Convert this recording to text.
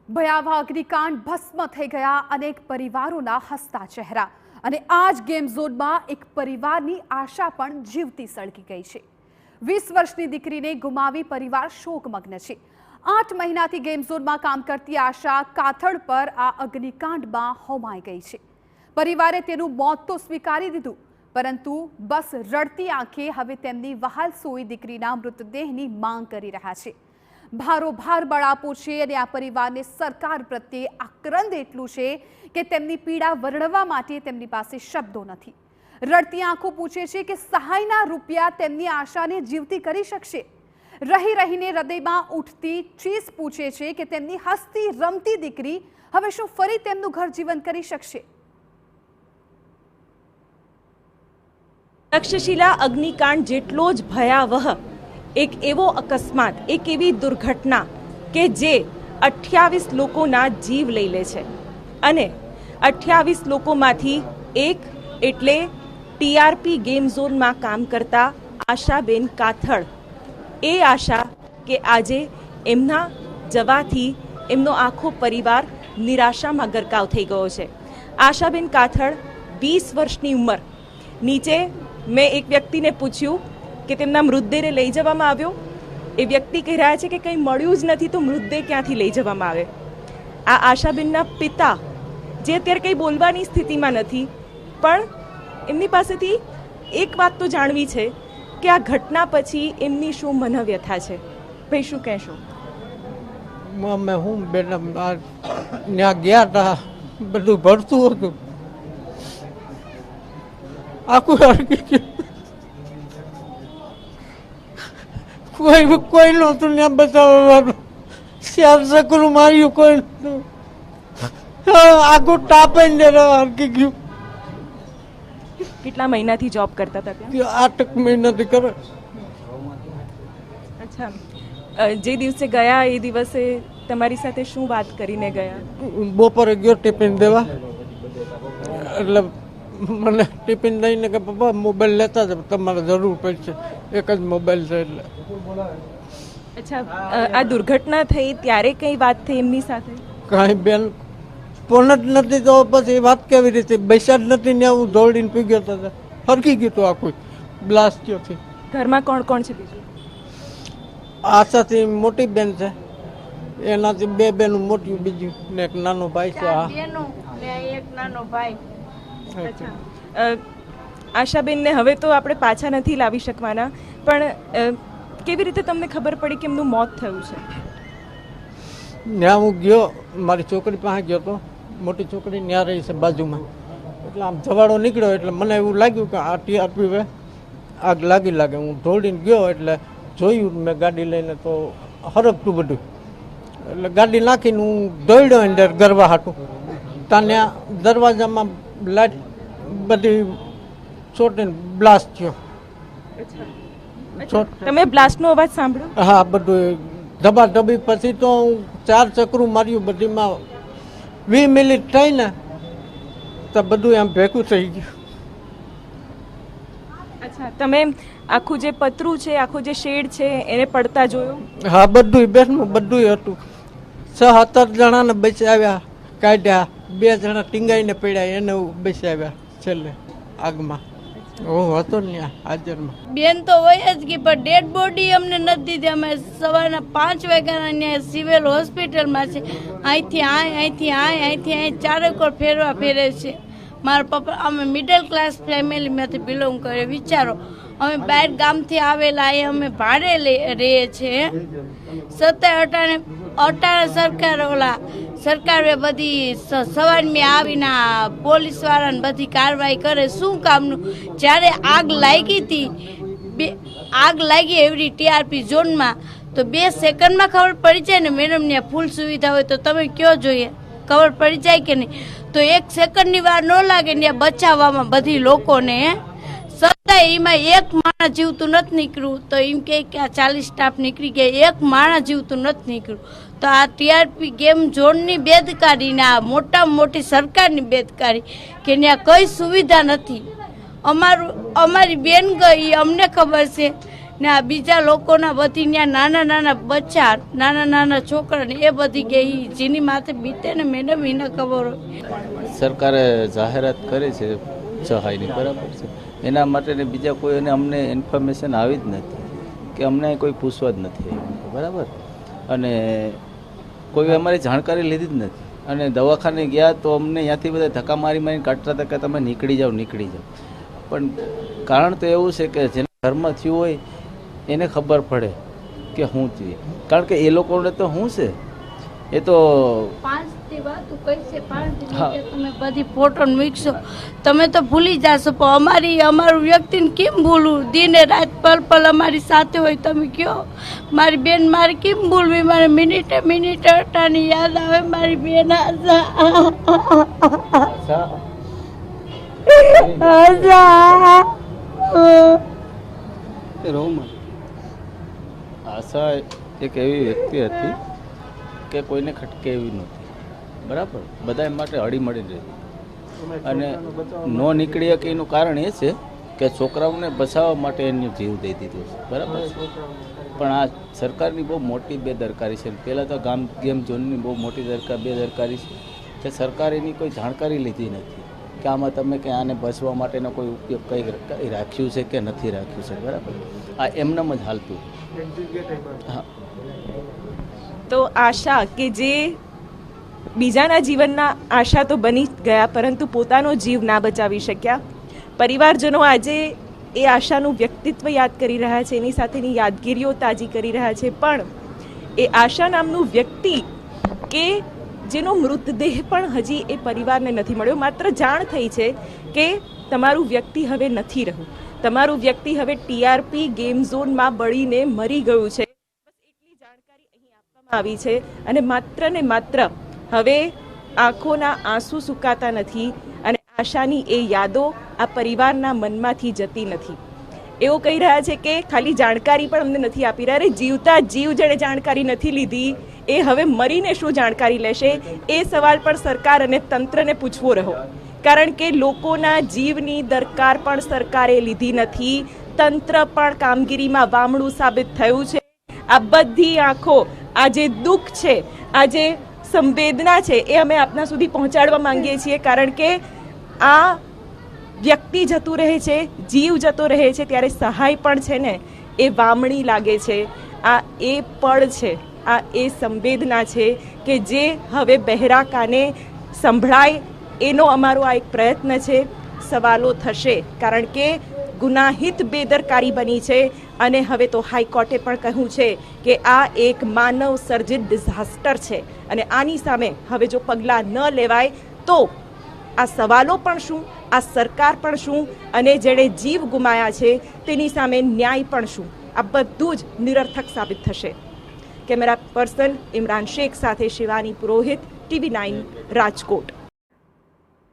ભયાવહ અગ્નિકાંડ ભસ્મ થઈ ગયા અનેક પરિવારોના હસતા ચહેરા અને આ જ ગેમ ઝોનમાં એક પરિવારની આશા પણ જીવતી સળગી ગઈ છે। 20 વર્ષની દીકરીને ગુમાવી પરિવાર શોકમગ્ન છે। 8 મહિનાથી ગેમ ઝોનમાં કામ કરતી આશા કાથડ પર આ અગ્નિકાંડમાં હોમાઈ ગઈ છે। પરિવારે તેનું મોત તો સ્વીકારી દીધું, પરંતુ બસ રડતી આંખે હવે તેમની વહાલસોઈ દીકરીના મૃતદેહની માંગ કરી રહ્યા છે। ભારોભાર બળાપો છે અને આ પરિવારને સરકાર પ્રત્યે આક્રંદ એટલું છે કે તેમની પીડા વર્ણવવા માટે તેમની પાસે શબ્દો નથી। રડતી આંખો પૂછે છે કે સહાયના રૂપિયા તેમની આશાને જીવતી કરી શકશે। રહી રહીને હૃદયમાં ઉઠતી ચીસ પૂછે છે કે તેમની હસતી રમતી દીકરી હવે શું ફરી તેમનું ઘર જીવંત કરી શકશે? તક્ષશિલા અગ્નિકાંડ જેટલો જ ભયાવહ એક એવો અકસ્માત, એક એવી દુર્ઘટના કે જે 28 લોકોના જીવ લઈ લે છે અને 28 લોકોમાંથી એક એટલે ટીઆરપી ગેમ ઝોનમાં કામ કરતા આશાબેન કાથડ। એ આશા કે આજે એમના જવાથી એમનો આખો પરિવાર નિરાશામાં ગરકાવ થઈ ગયો છે। આશાબેન કાથડ 20 વર્ષની ઉંમર। નીચે મેં એક વ્યક્તિને પૂછ્યું કે તેમના મૃતદેહને લઈ જવામાં આવ્યો। એ વ્યક્તિ કહી રહ્યા છે કે કંઈ મળ્યું જ નથી તો મૃતદેહ ક્યાંથી લઈ જવામાં આવે। આ આશાબેનના પિતા જે અત્યારે કંઈ બોલવાની સ્થિતિમાં નથી, પણ એમની પાસેથી એક વાત તો જાણવી છે કે આ ઘટના પછી એમની શું મનોવ્યથા છે। ભાઈ, શું કહેશો? મેં હું બેન ત્યાં ગયા હતા, બધું ભરતું હતું, આખું હરકી ગયું, કોઈ નહોતું ત્યાં બતાવવાનું। 4 ચક્રું માર્યું, કોઈ નહોતું, આખું ટાપાઈને હરકી ગયું। કેટલા મહિનાથી જોબ કરતા હતા ત્યાં? 8 મહિનાથી કરે। અચ્છા, જે દિવસે ગયા એ દિવસે તમારી સાથે શું વાત કરીને ગયા? બપોરે ગયો ટિફિન દેવા, એટલે મને ટિફિન દઈને કે પપ્પા મોબાઈલ લેતા જ, તમારે જરૂર પડશે, એક જ મોબાઈલ છે એટલે। અચ્છા, આ દુર્ઘટના થઈ ત્યારે કઈ વાત થઈ એમની સાથે? કાંઈ બેન ફોન જ નથી, તો પછી વાત કેવી રીતે? બેસા જ નથી ને હું દોડીને પી ગયો હતો, હરકી ગયું હતું આખું, બ્લાસ્ટ થયો છે। ઘરમાં કોણ કોણ છે બીજું? આશાથી મોટી બેન છે, એનાથી 2 બેનું મોટી, બીજું ને એક નાનો ભાઈ છે। હા, એક નાનો ભાઈ। અચ્છા, આશાબેનને હવે તો આપણે પાછા નથી લાવી શકવાના, પણ કેવી રીતે તમને ખબર પડી કે એમનું મોત થયું છે? ત્યાં હું ગયો, મારી છોકરી પાસે ગયો તો, મોટી છોકરી ત્યાં રહી છે બાજુમાં, એટલે આમ જવાડો નીકળ્યો એટલે મને એવું લાગ્યું કે આ ટીઆરપી વે આગ લાગે। હું દોડીને ગયો એટલે જોયું મેં ગાડી લઈને તો હરકતું બધું, એટલે ગાડી નાખીને હું દોડ્યો અંદર ગરવા હાટું। ત્યાં દરવાજામાં લાઈટ બધી છોટીને બ્લાસ્ટ થયો। તમે બ્લાસ્ટનો અવાજ સાંભળ્યો? હા, બધું ધબાધબી। પછી તો હું 4 ચક્રું માર્યું, બધીમાં 20 મિનિટ થઈ ને તો બધું એમ ભેગું થઈ ગયું। અચ્છા, તમે આખું જે પતરું છે, આખું જે શેડ છે એને પડતા જોયો? હા, બધું બેસનું બધું હતું। 6-7 જણાને બચાવ્યા, કાઢ્યા, 2 જણા ટીંગાઈને પડ્યા, એને બચાવ્યા છેલ્લે આગમાં। હું હતો ને હાજરમાં। બેન તો હોય જ કે પણ ડેડ બોડી અમને નથી દીધી। અમે સવારના 5 વાગ્યાના ત્યાં સિવિલ હોસ્પિટલમાં છે, અહીંથી અહીં ચારેકોર ફેરે છે। મારા પપ્પા, અમે મિડલ ક્લાસ ફેમિલીમાંથી બિલોંગ કરીએ। વિચારો, અમે બહાર ગામથી આવેલા, એ અમે ભાડે રહીએ છીએ। છતાંય અટાણે સરકાર બધી સવારમાં આવીને પોલીસ વાળાને બધી કાર્યવાહી કરે, શું કામનું? જ્યારે આગ લાગી એવરી ટીઆરપી ઝોનમાં તો 2 સેકન્ડમાં ખબર પડી જાય ને મેડમ, ત્યાં ફૂલ સુવિધા હોય તો તમે કયો જોઈએ, ખબર પડી જાય કે નહીં? તો 1 સેકન્ડની વાર ન લાગે ત્યાં બચાવવામાં બધી લોકોને। છતાંય એમાં એક માણસ જીવતું નથી નીકળ્યું, તો એમ કે આ 40 સ્ટાફ નીકળી ગયા, એક માણસ જીવતું નથી નીકળ્યું। તો આ ટીઆરપી ગેમ ઝોનની બેદકારી ને આ મોટામાં મોટી સરકારની બેદકારી કે ત્યાં કઈ સુવિધા નથી। અમારી બેન ગઈ, અમને ખબર છે ને આ બીજા લોકોના બધી ત્યાં નાના નાના બચ્ચા નાના નાના છોકરા ને એ બધી કે ઈ જેની માથે બીતે ને મેડમ એને ખબર હોય. સરકારે જાહેરાત કરી છે સહાયની, બરાબર છે, એના માટે બીજા કોઈ અમને ઇન્ફોર્મેશન આવી જ નથી કે અમને કોઈ પૂછવા જ નથી આવ્યું, બરાબર, અને કોઈ અમારી જાણકારી લીધી જ નથી. અને દવાખાને ગયા તો અમને ત્યાંથી બધા ધક્કા મારીને કાઢતા હતા કે તમે નીકળી જાઓ. પણ કારણ તો એવું છે કે જેને ઘરમાં થયું હોય એને ખબર પડે કે શું થયું, કારણ કે એ લોકોને તો શું છે એ તો 5 દી વાતું કઈ છે 5 દી તમે બધી ફોટો મૂકશો તમે તો ભૂલી જાશો, પણ અમારું વ્યક્તિને કેમ ભૂલવું? દિને રાત પલ અમારી સાથે હોય. તમે કયો મારી બેન મારે કેમ ભૂલવી? મારે મિનિટે અટાની યાદ આવે મારી બેન. આશા એક એવી વ્યક્તિ હતી કે કોઈને ખટકે એવી નહોતી, બરાબર, બધા એમ માટે હળીમળી રહેતી અને નો નીકળી શકે. એનું કારણ એ છે કે છોકરાઓને બચાવવા માટે એનું જીવ દઈ દીધું છે, બરાબર છે. પણ આ સરકારની બહુ મોટી બેદરકારી છે. પહેલાં તો ગેમ ઝોનની બહુ મોટી બેદરકારી છે કે સરકાર એની કોઈ જાણકારી લીધી નથી કે આમાં તમે કે આને બચવા માટેનો કોઈ ઉપયોગ કઈ રાખ્યું છે કે નથી રાખ્યું છે, બરાબર. આ એમનેમ જ હાલતું. હા, તો આશા કે જે બીજાના જીવનના આશા તો બની ગયા પરંતુ પોતાનો જીવ ના બચાવી શક્યા. પરિવારજનો આજે એ આશાનું વ્યક્તિત્વ યાદ કરી રહ્યા છે, એની સાથેની યાદગીરીઓ તાજી કરી રહ્યા છે. પણ એ આશા નામનું વ્યક્તિ કે જેનો મૃતદેહ પણ હજી એ પરિવારને નથી મળ્યો, માત્ર જાણ થઈ છે કે તમારું વ્યક્તિ હવે નથી રહ્યું, તમારું વ્યક્તિ હવે ટીઆરપી ગેમ ઝોનમાં બળીને મરી ગયું છે. આવી છે અને માત્ર હવે આંખોના આંસુ સુકાતા નથી અને આશાની એ યાદો આ પરિવારના મનમાંથી જતી નથી. એવું કહી રહ્યા છે કે ખાલી જાણકારી પણ અમને નથી આપી રહ્યા. જીવતા જીવ જેણે જાણકારી નથી લીધી એ હવે મરીને શું જાણકારી લેશે? એ સવાલ પણ સરકાર અને તંત્રને પૂછવો રહ્યો, કારણ કે લોકોના જીવની દરકાર પણ સરકારે લીધી નથી. તંત્ર પણ કામગીરીમાં વામણું સાબિત થયું છે. આ બધી આંખો, આ જે દુઃખ છે, આ જે સંવેદના છે એ અમે આપના સુધી પહોંચાડવા માંગીએ છીએ, કારણ કે આ વ્યક્તિ જતું રહે છે, જીવ જતો રહે છે ત્યારે સહાય પણ છે ને એ વામણી લાગે છે. આ એ પળ છે, આ એ સંવેદના છે કે જે હવે બહેરા કાને સંભળાય એનો અમારો આ એક પ્રયત્ન છે. સવાલો થશે કારણ કે ગુનાહિત બેદરકારી બની છે અને હવે તો હાઈકોર્ટે પણ કહ્યું છે કે આ એક માનવ સર્જિત ડિઝાસ્ટર છે અને આની સામે હવે જો પગલાં ન લેવાય તો આ સવાલો પણ શું, આ સરકાર પણ શું અને જેણે જીવ ગુમાયા છે તેની સામે ન્યાય પણ શું, આ બધું જ નિરર્થક સાબિત થશે. કેમેરા પર્સન ઇમરાન શેખ સાથે શિવાની પુરોહિત, TV9 રાજકોટ.